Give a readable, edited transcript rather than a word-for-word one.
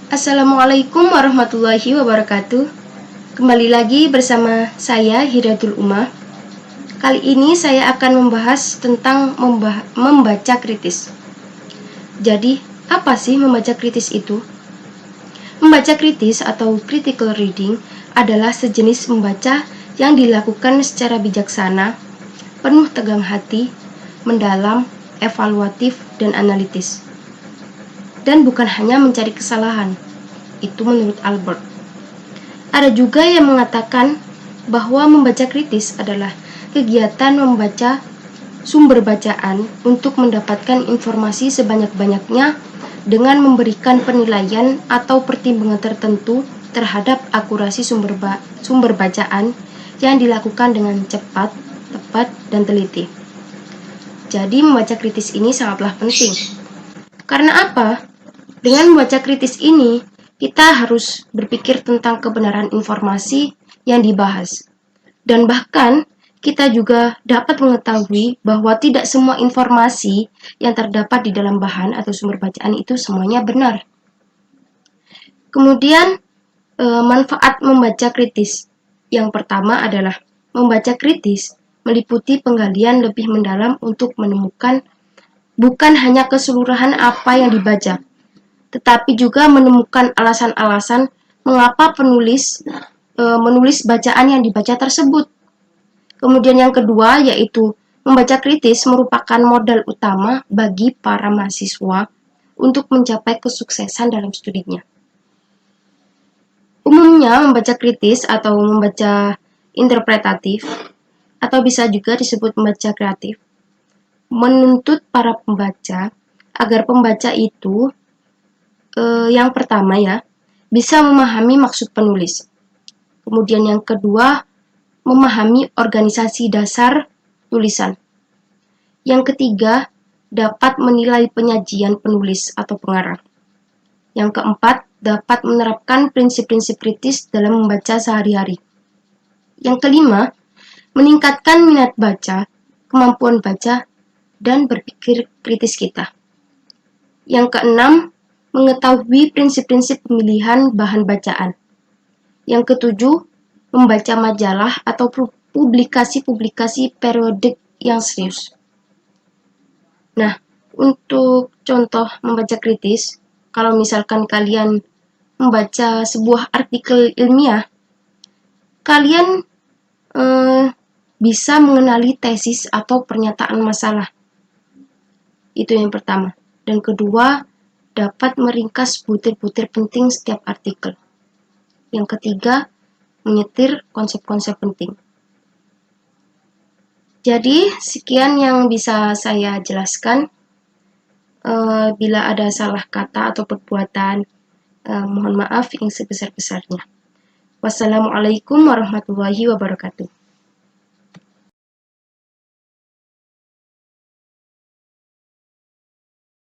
Assalamualaikum warahmatullahi wabarakatuh. Kembali lagi bersama saya Hidayatul Umah. Kali ini saya akan membahas tentang membaca kritis. Jadi, apa sih membaca kritis itu? Membaca kritis atau critical reading adalah sejenis membaca yang dilakukan secara bijaksana, penuh tegang hati, mendalam, evaluatif, dan analitis. Dan bukan hanya mencari kesalahan. Itu menurut Albert. Ada juga yang mengatakan bahwa membaca kritis adalah kegiatan membaca sumber bacaan untuk mendapatkan informasi sebanyak-banyaknya dengan memberikan penilaian atau pertimbangan tertentu terhadap akurasi sumber bacaan yang dilakukan dengan cepat, tepat, dan teliti. Jadi membaca kritis ini sangatlah penting. Karena apa? Dengan membaca kritis ini, kita harus berpikir tentang kebenaran informasi yang dibahas. Dan bahkan, kita juga dapat mengetahui bahwa tidak semua informasi yang terdapat di dalam bahan atau sumber bacaan itu semuanya benar. Kemudian, manfaat membaca kritis. Yang pertama adalah membaca kritis meliputi penggalian lebih mendalam untuk menemukan bukan hanya keseluruhan apa yang dibaca, tetapi juga menemukan alasan-alasan mengapa penulis menulis bacaan yang dibaca tersebut. Kemudian yang kedua yaitu membaca kritis merupakan modal utama bagi para mahasiswa untuk mencapai kesuksesan dalam studinya. Umumnya membaca kritis atau membaca interpretatif atau bisa juga disebut membaca kreatif menuntut para pembaca agar pembaca itu yang pertama ya, bisa memahami maksud penulis. Kemudian yang kedua, memahami organisasi dasar tulisan. Yang ketiga, dapat menilai penyajian penulis atau pengarang. Yang keempat, dapat menerapkan prinsip-prinsip kritis dalam membaca sehari-hari. Yang kelima, meningkatkan minat baca, kemampuan baca, dan berpikir kritis kita. Yang keenam, mengetahui prinsip-prinsip pemilihan bahan bacaan. Yang ketujuh, membaca majalah atau publikasi-publikasi periodik yang serius. Nah, untuk contoh membaca kritis, kalau misalkan kalian membaca sebuah artikel ilmiah, kalian bisa mengenali tesis atau pernyataan masalah. Itu yang pertama. Dan kedua, dapat meringkas butir-butir penting setiap artikel. Yang ketiga, menyetir konsep-konsep penting. Jadi, sekian yang bisa saya jelaskan. Bila ada salah kata atau perbuatan, mohon maaf yang sebesar-besarnya. Wassalamualaikum warahmatullahi wabarakatuh.